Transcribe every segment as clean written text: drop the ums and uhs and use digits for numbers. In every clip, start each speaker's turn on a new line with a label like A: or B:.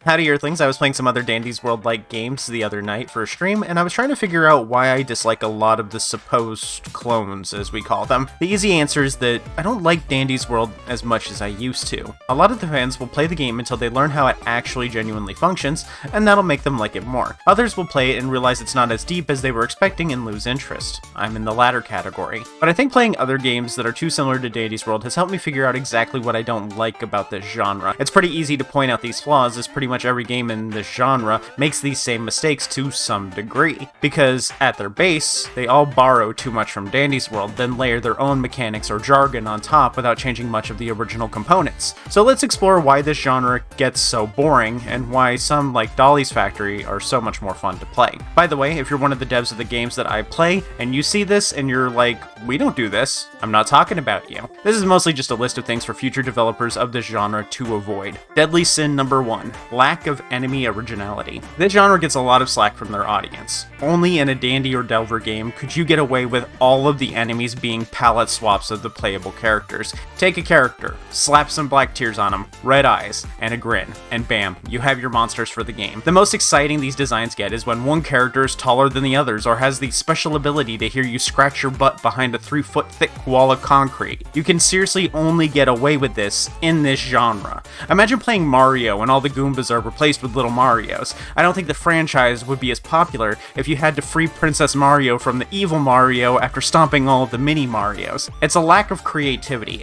A: Howdy Earthlings, I was playing some other Dandy's World-like games the other night for a stream, and I was trying to figure out why I dislike a lot of the supposed clones, as we call them. The easy answer is that I don't like Dandy's World as much as I used to. A lot of the fans will play the game until they learn how it actually genuinely functions, and that'll make them like it more. Others will play it and realize it's not as deep as they were expecting and lose interest. I'm in the latter category. But I think playing other games that are too similar to Dandy's World has helped me figure out exactly what I don't like about this genre. It's pretty easy to point out these flaws, as pretty much every game in this genre makes these same mistakes to some degree, because at their base, they all borrow too much from Dandy's World, then layer their own mechanics or jargon on top without changing much of the original components. So let's explore why this genre gets so boring, and why some, like Dolly's Factory, are so much more fun to play. By the way, if you're one of the devs of the games that I play, and you see this and you're like, we don't do this, I'm not talking about you. This is mostly just a list of things for future developers of this genre to avoid. Deadly sin number 1, lack of enemy originality. This genre gets a lot of slack from their audience. Only in a Dandy or Delver game could you get away with all of the enemies being palette swaps of the playable characters. Take a character, slap some black tears on them, red eyes, and a grin, and bam, you have your monsters for the game. The most exciting these designs get is when one character is taller than the others or has the special ability to hear you scratch your butt behind a 3-foot thick wall of concrete. You can seriously only get away with this in this genre. Imagine playing Mario and all the Goombas are replaced with little Marios. I don't think the franchise would be as popular if you had to free Princess Mario from the evil Mario after stomping all of the mini Marios. It's a lack of creativity.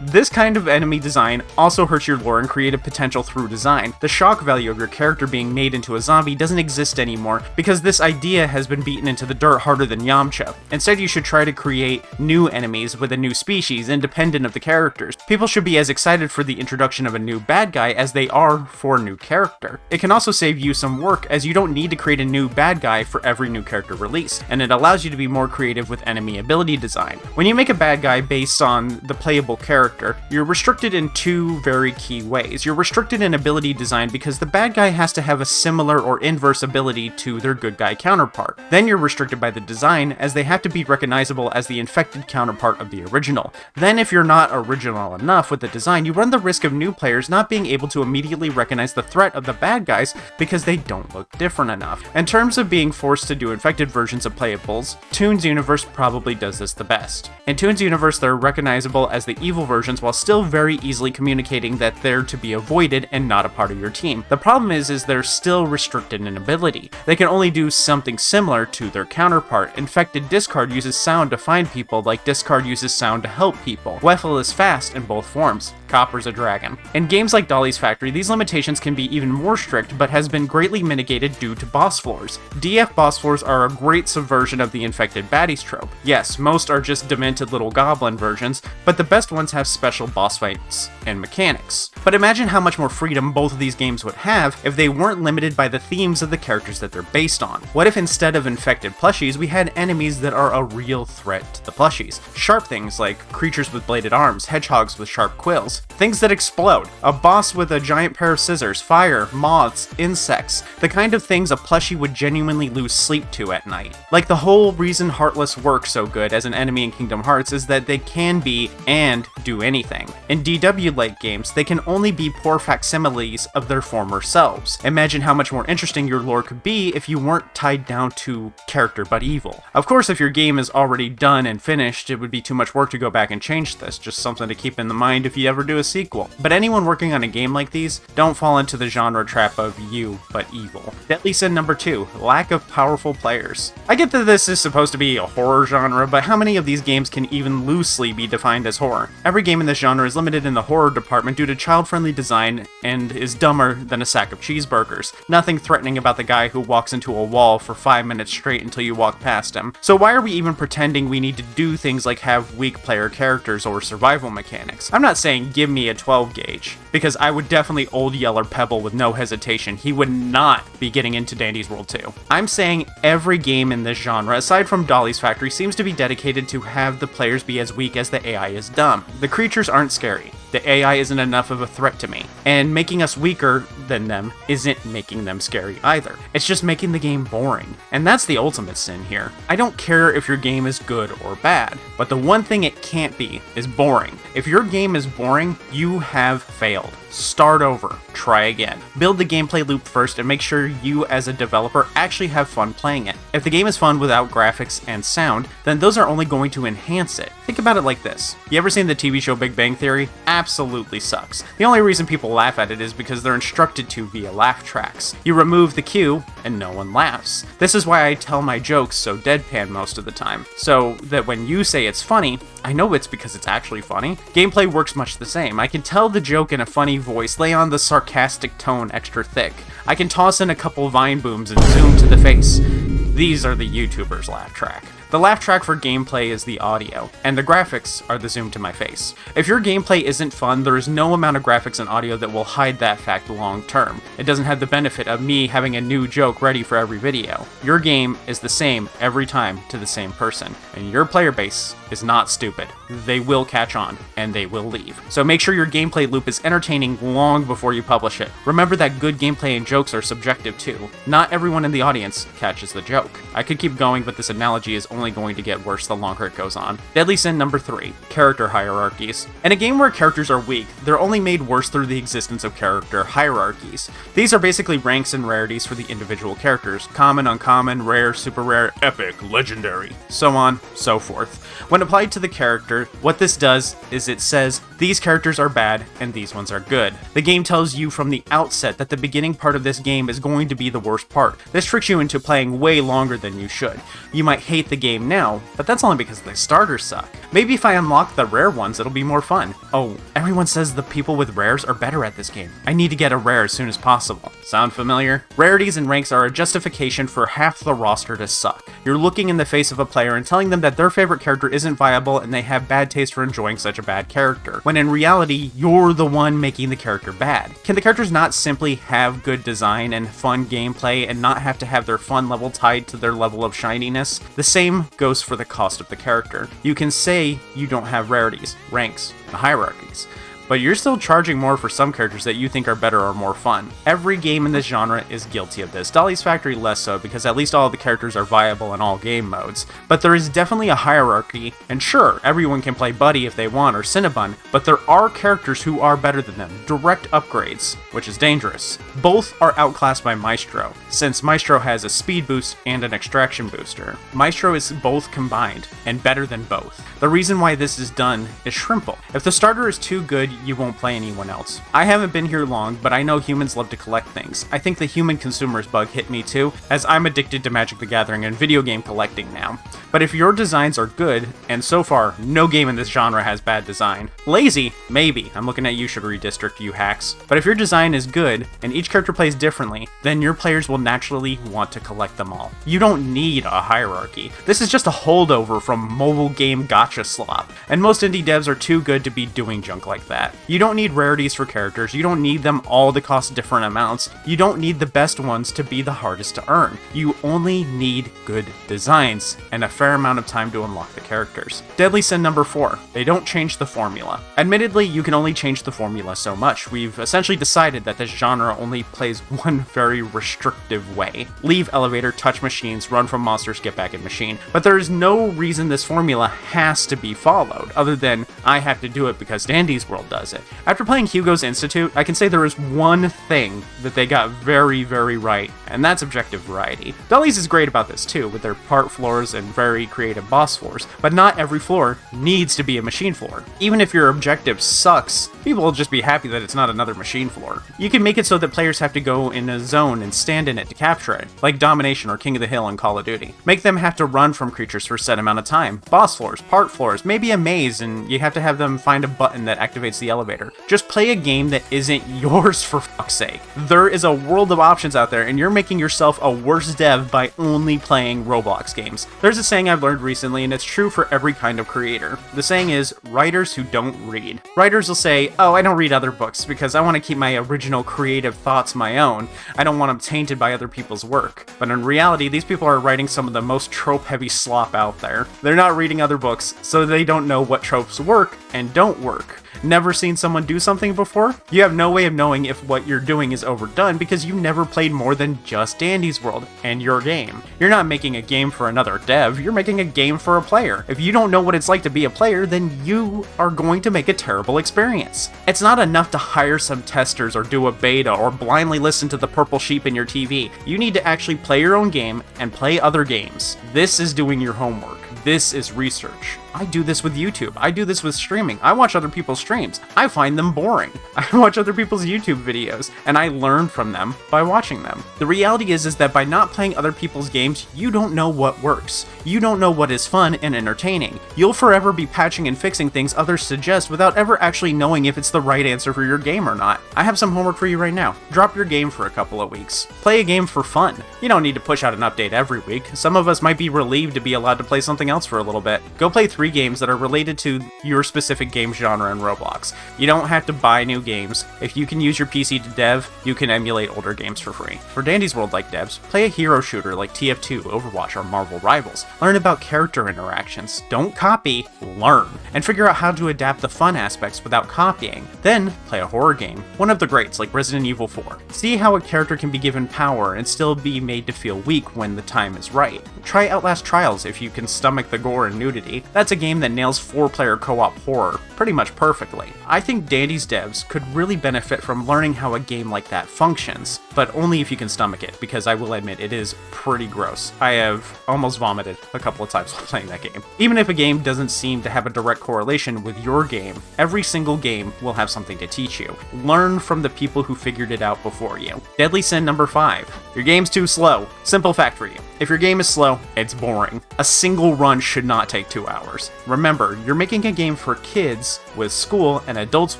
A: This kind of enemy design also hurts your lore and creative potential through design. The shock value of your character being made into a zombie doesn't exist anymore because this idea has been beaten into the dirt harder than Yamcha. Instead, you should try to create new enemies with a new species independent of the characters. People should be as excited for the introduction of a new bad guy as they are for a new character. It can also save you some work, as you don't need to create a new bad guy for every new character release, and it allows you to be more creative with enemy ability design. When you make a bad guy based on the playable character, you're restricted in two very key ways. You're restricted in ability design because the bad guy has to have a similar or inverse ability to their good guy counterpart. Then you're restricted by the design, as they have to be recognizable as the infected counterpart of the original. Then if you're not original enough with the design, you run the risk of new players not being able to immediately recognize the threat of the bad guys because they don't look different enough. In terms of being forced to do infected versions of playables, Toon's universe probably does this the best. In Toon's universe, they're recognizable as the evil versions while still very easily communicating that they're to be avoided and not a part of your team. The problem is they're still restricted in ability. They can only do something similar to their counterpart. Infected Discard uses sound to find people, like Discard uses sound to help people. Weffel is fast in both forms. Copper's a dragon. In games like Dolly's Factory, these limitations can be even more strict, but has been greatly mitigated due to boss floors. DF boss floors are a great subversion of the infected baddies trope. Yes, most are just demented little goblin versions, but the best ones have special boss fights and mechanics. But imagine how much more freedom both of these games would have if they weren't limited by the themes of the characters that they're based on. What if instead of infected plushies, we had enemies that are a real threat to the plushies? Sharp things like creatures with bladed arms, hedgehogs with sharp quills, things that explode, a boss with a giant pair of scissors, fire, moths, insects, the kind of things a plushie would genuinely lose sleep to at night. Like, the whole reason Heartless works so good as an enemy in Kingdom Hearts is that they can be and do anything. In DW-like games, they can only be poor facsimiles of their former selves. Imagine how much more interesting your lore could be if you weren't tied down to character but evil. Of course, if your game is already done and finished, it would be too much work to go back and change this, just something to keep in the mind if you ever do a sequel. But anyone working on a game like these, don't fall into the genre trap of you but evil. Deadly sin number 2, lack of powerful players. I get that this is supposed to be a horror genre, but how many of these games can even loosely be defined as horror? Every game in this genre is limited in the horror department due to child-friendly design and is dumber than a sack of cheeseburgers. Nothing threatening about the guy who walks into a wall for 5 minutes straight until you walk past him. So why are we even pretending we need to do things like have weak player characters or survival mechanics? I'm not saying give me a 12 gauge, because I would definitely old Yeller Pebble with no hesitation. He would not be getting into Dandy's World 2. I'm saying every game in this genre, aside from Dolly's Factory, seems to be dedicated to have the players be as weak as the AI is dumb. The creatures aren't scary. The AI isn't enough of a threat to me. And making us weaker than them isn't making them scary either. It's just making the game boring. And that's the ultimate sin here. I don't care if your game is good or bad, but the one thing it can't be is boring. If your game is boring, you have failed. Start over. Try again. Build the gameplay loop first and make sure you as a developer actually have fun playing it. If the game is fun without graphics and sound, then those are only going to enhance it. Think about it like this. You ever seen the TV show Big Bang Theory? Absolutely sucks. The only reason people laugh at it is because they're instructed to via laugh tracks. You remove the cue and no one laughs. This is why I tell my jokes so deadpan most of the time, so that when you say it's funny, I know it's because it's actually funny. Gameplay works much the same. I can tell the joke in a funny voice, lay on the sarcastic tone extra thick. I can toss in a couple vine booms and zoom to the face. These are the YouTuber's laugh track. The laugh track for gameplay is the audio, and the graphics are the zoom to my face. If your gameplay isn't fun, there is no amount of graphics and audio that will hide that fact long term. It doesn't have the benefit of me having a new joke ready for every video. Your game is the same every time to the same person, and your player base is not stupid. They will catch on, and they will leave. So make sure your gameplay loop is entertaining long before you publish it. Remember that good gameplay and jokes are subjective too. Not everyone in the audience catches the joke. I could keep going, but this analogy is only going to get worse the longer it goes on. Deadly sin number 3, character hierarchies. In a game where characters are weak, they're only made worse through the existence of character hierarchies. These are basically ranks and rarities for the individual characters. Common, uncommon, rare, super rare, epic, legendary, so on, so forth. When applied to the character, what this does is it says, these characters are bad and these ones are good. The game tells you from the outset that the beginning part of this game is going to be the worst part. This tricks you into playing way longer than you should. You might hate the game now, but that's only because the starters suck. Maybe if I unlock the rare ones, it'll be more fun. Oh, everyone says the people with rares are better at this game. I need to get a rare as soon as possible. Sound familiar? Rarities and ranks are a justification for half the roster to suck. You're looking in the face of a player and telling them that their favorite character isn't viable and they have bad taste for enjoying such a bad character, when in reality, you're the one making the character bad. Can the characters not simply have good design and fun gameplay and not have to have their fun level tied to their level of shininess? The same goes for the cost of the character. You can say you don't have rarities, ranks, and hierarchies, but you're still charging more for some characters that you think are better or more fun. Every game in this genre is guilty of this. Dolly's Factory less so, because at least all of the characters are viable in all game modes. But there is definitely a hierarchy, and sure, everyone can play Buddy if they want, or Cinnabon, but there are characters who are better than them. Direct upgrades, which is dangerous. Both are outclassed by Maestro, since Maestro has a speed boost and an extraction booster. Maestro is both combined, and better than both. The reason why this is done is Shrimple. If the starter is too good, you won't play anyone else. I haven't been here long, but I know humans love to collect things. I think the human consumer's bug hit me too, as I'm addicted to Magic the Gathering and video game collecting now. But if your designs are good, and so far, no game in this genre has bad design. Lazy? Maybe. I'm looking at you, Sugary District, you hacks. But if your design is good, and each character plays differently, then your players will naturally want to collect them all. You don't need a hierarchy. This is just a holdover from mobile game gacha slop, and most indie devs are too good to be doing junk like that. You don't need rarities for characters, you don't need them all to cost different amounts, you don't need the best ones to be the hardest to earn. You only need good designs, and a fair amount of time to unlock the characters. Deadly sin number 4, they don't change the formula. Admittedly, you can only change the formula so much. We've essentially decided that this genre only plays one very restrictive way. Leave elevator, touch machines, run from monsters, get back in machine. But there is no reason this formula has to be followed, other than I have to do it because Dandy's World does it. After playing Hugo's Institute, I can say there is one thing that they got very, very right, and that's objective variety. Dolly's is great about this too, with their part floors and very creative boss floors, but not every floor needs to be a machine floor. Even if your objective sucks, people will just be happy that it's not another machine floor. You can make it so that players have to go in a zone and stand in it to capture it, like Domination or King of the Hill in Call of Duty. Make them have to run from creatures for a set amount of time. Boss floors, part floors, maybe a maze, and you have to have them find a button that activates the elevator. Just play a game that isn't yours, for fuck's sake. There is a world of options out there, and you're making yourself a worse dev by only playing Roblox games. There's a saying I've learned recently, and it's true for every kind of creator. The saying is, writers who don't read. Writers will say, oh, I don't read other books because I want to keep my original creative thoughts my own. I don't want them tainted by other people's work. But in reality, these people are writing some of the most trope-heavy slop out there. They're not reading other books, so they don't know what tropes work and don't work. Never seen someone do something before? You have no way of knowing if what you're doing is overdone because you've never played more than just Dandy's World and your game. You're not making a game for another dev, you're making a game for a player. If you don't know what it's like to be a player, then you are going to make a terrible experience. It's not enough to hire some testers or do a beta or blindly listen to the purple sheep in your TV. You need to actually play your own game and play other games. This is doing your homework. This is research. I do this with YouTube. I do this with streaming. I watch other people's streams. I find them boring. I watch other people's YouTube videos, and I learn from them by watching them. The reality is that by not playing other people's games, you don't know what works. You don't know what is fun and entertaining. You'll forever be patching and fixing things others suggest without ever actually knowing if it's the right answer for your game or not. I have some homework for you right now. Drop your game for a couple of weeks. Play a game for fun. You don't need to push out an update every week. Some of us might be relieved to be allowed to play something else for a little bit. Go play 3 games that are related to your specific game genre in Roblox. You don't have to buy new games. If you can use your PC to dev, you can emulate older games for free. For Dandy's World-like devs, play a hero shooter like TF2, Overwatch, or Marvel Rivals. Learn about character interactions. Don't copy, learn. And figure out how to adapt the fun aspects without copying. Then, play a horror game, one of the greats like Resident Evil 4. See how a character can be given power and still be made to feel weak when the time is right. Try Outlast Trials if you can stomach the gore and nudity. That's a game that nails 4-player co-op horror pretty much perfectly. I think Dandy's devs could really benefit from learning how a game like that functions, but only if you can stomach it, because I will admit it is pretty gross. I have almost vomited a couple of times while playing that game. Even if a game doesn't seem to have a direct correlation with your game, every single game will have something to teach you. Learn from the people who figured it out before you. Deadly sin number 5. Your game's too slow. Simple fact for you. If your game is slow, it's boring. A single run should not take 2 hours. Remember, you're making a game for kids with school and adults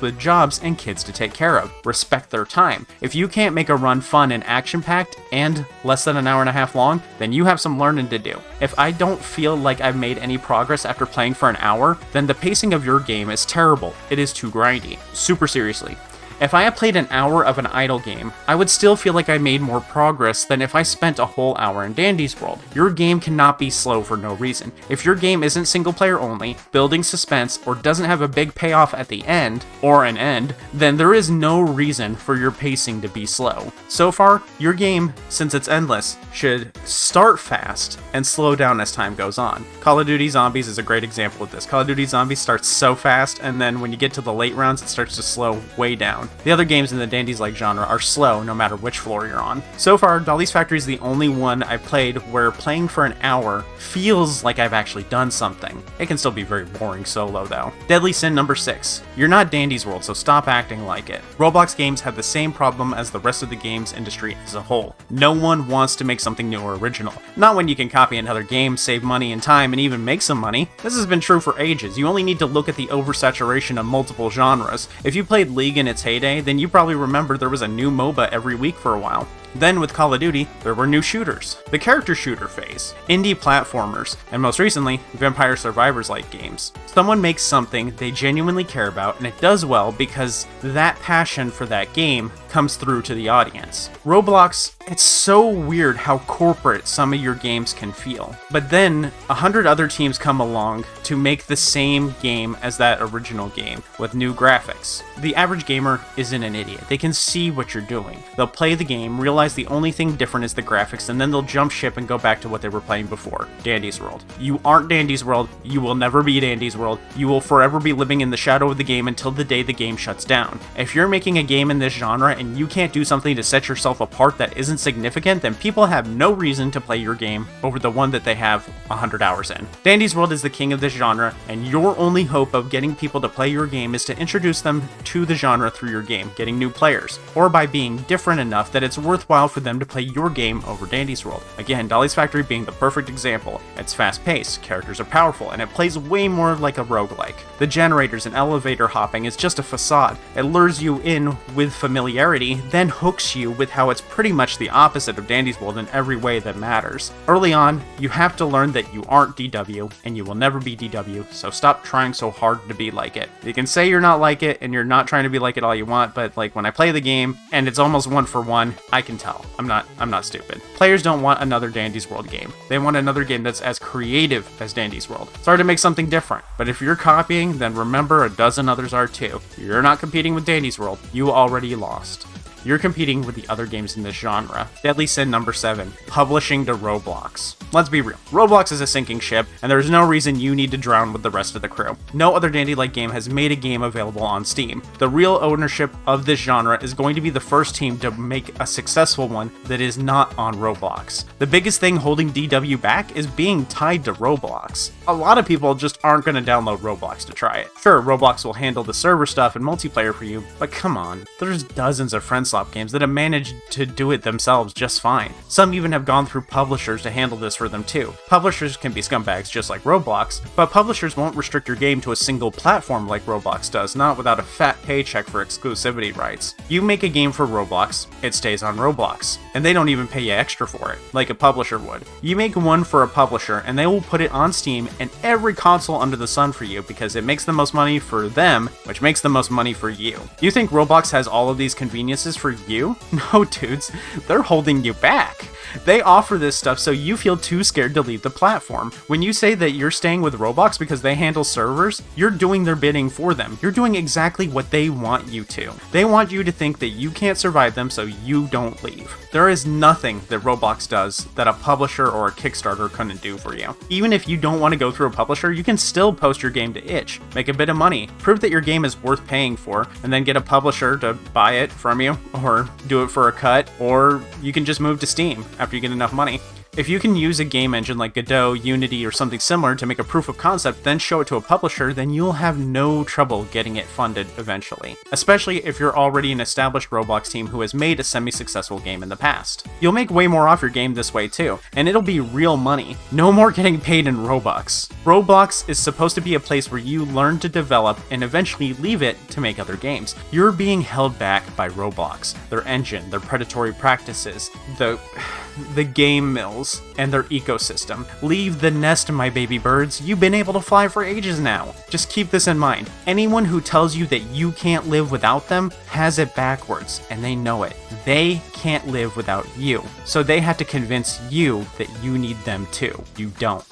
A: with jobs and kids to take care of. Respect their time. If you can't make a run fun and action-packed and less than an hour and a half long, then you have some learning to do. If I don't feel like I've made any progress after playing for an hour, then the pacing of your game is terrible. It is too grindy. Super seriously. If I had played an hour of an idle game, I would still feel like I made more progress than if I spent a whole hour in Dandy's World. Your game cannot be slow for no reason. If your game isn't single player only, building suspense, or doesn't have a big payoff at the end, or an end, then there is no reason for your pacing to be slow. So far, your game, since it's endless, should start fast and slow down as time goes on. Call of Duty Zombies is a great example of this. Call of Duty Zombies starts so fast, and then when you get to the late rounds, it starts to slow way down. The other games in the Dandy's-like genre are slow no matter which floor you're on. So far, Dolly's Factory is the only one I've played where playing for an hour feels like I've actually done something. It can still be very boring solo though. Deadly sin number 6. You're not Dandy's World, so stop acting like it. Roblox games have the same problem as the rest of the games industry as a whole. No one wants to make something new or original. Not when you can copy another game, save money and time, and even make some money. This has been true for ages. You only need to look at the oversaturation of multiple genres. If you played League in its heyday, then you probably remember there was a new MOBA every week for a while. Then with Call of Duty, there were new shooters, the character shooter phase, indie platformers, and most recently, Vampire Survivors-like games. Someone makes something they genuinely care about, and it does well because that passion for that game comes through to the audience. Roblox, it's so weird how corporate some of your games can feel. But then, 100 other teams come along to make the same game as that original game, with new graphics. The average gamer isn't an idiot. They can see what you're doing. They'll play the game, realize the only thing different is the graphics, and then they'll jump ship and go back to what they were playing before, Dandy's World. You aren't Dandy's World, you will never be Dandy's World, you will forever be living in the shadow of the game until the day the game shuts down. If you're making a game in this genre and you can't do something to set yourself apart that isn't significant, then people have no reason to play your game over the one that they have 100 hours in. Dandy's World is the king of this genre, and your only hope of getting people to play your game is to introduce them to the genre through your game, getting new players, or by being different enough that it's worthwhile for them to play your game over Dandy's World. Again, Dolly's Factory being the perfect example. It's fast-paced, characters are powerful, and it plays way more like a roguelike. The generators and elevator hopping is just a facade. It lures you in with familiarity, then hooks you with how it's pretty much the opposite of Dandy's World in every way that matters. Early on, you have to learn that you aren't DW, and you will never be DW, so stop trying so hard to be like it. You can say you're not like it, and you're not trying to be like it all you want, but like when I play the game, and it's almost one for one, I can can tell. I'm not stupid. Players don't want another Dandy's World game. They want another game that's as creative as Dandy's World. It's hard to make something different, but if you're copying, then remember a dozen others are too. You're not competing with Dandy's World. You already lost. You're competing with the other games in this genre. Deadly Sin number 7, publishing to Roblox. Let's be real, Roblox is a sinking ship, and there's no reason you need to drown with the rest of the crew. No other Dandy-like game has made a game available on Steam. The real ownership of this genre is going to be the first team to make a successful one that is not on Roblox. The biggest thing holding DW back is being tied to Roblox. A lot of people just aren't going to download Roblox to try it. Sure, Roblox will handle the server stuff and multiplayer for you, but come on, there's dozens of friendslop games that have managed to do it themselves just fine. Some even have gone through publishers to handle this for them too. Publishers can be scumbags just like Roblox, but publishers won't restrict your game to a single platform like Roblox does, not without a fat paycheck for exclusivity rights. You make a game for Roblox, it stays on Roblox, and they don't even pay you extra for it, like a publisher would. You make one for a publisher, and they will put it on Steam and every console under the sun for you because it makes the most money for them, which makes the most money for you. You think Roblox has all of these conveniences for you? No, dudes, they're holding you back. They offer this stuff so you feel too scared to leave the platform. When you say that you're staying with Roblox because they handle servers, you're doing their bidding for them. You're doing exactly what they want you to. They want you to think that you can't survive them so you don't leave. There is nothing that Roblox does that a publisher or a Kickstarter couldn't do for you. Even if you don't want to go through a publisher, you can still post your game to itch, make a bit of money, prove that your game is worth paying for, and then get a publisher to buy it from you, or do it for a cut, or you can just move to Steam after you get enough money. If you can use a game engine like Godot, Unity, or something similar to make a proof of concept, then show it to a publisher, then you'll have no trouble getting it funded eventually. Especially if you're already an established Roblox team who has made a semi-successful game in the past. You'll make way more off your game this way too, and it'll be real money. No more getting paid in Robux. Roblox is supposed to be a place where you learn to develop and eventually leave it to make other games. You're being held back by Roblox, their engine, their predatory practices, the game mills, and their ecosystem. Leave the nest, my baby birds. You've been able to fly for ages now. Just keep this in mind. Anyone who tells you that you can't live without them has it backwards, and they know it. They can't live without you, so they have to convince you that you need them too. You don't.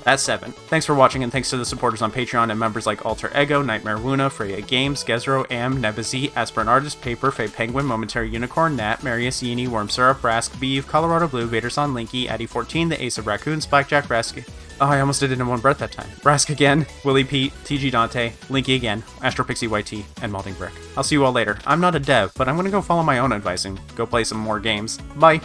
A: That's 7. Thanks for watching, and thanks to the supporters on Patreon and members like Alter Ego, Nightmare Luna, Freya Games, Gezro, Am, Nebazi, Aspirant Artist, Paper, Faye Penguin, Momentary Unicorn, Nat, Marius Yini, Worm Syrup, Rask, Beeve, Colorado Blue, Vaderson, Linky, Addy14, The Ace of Raccoons, Blackjack, Rask. Oh, I almost did it in one breath that time. Rask again, Willie Pete, TG Dante, Linky again, Astro Pixie YT, and Malding Brick. I'll see you all later. I'm not a dev, but I'm gonna go follow my own advice and go play some more games. Bye!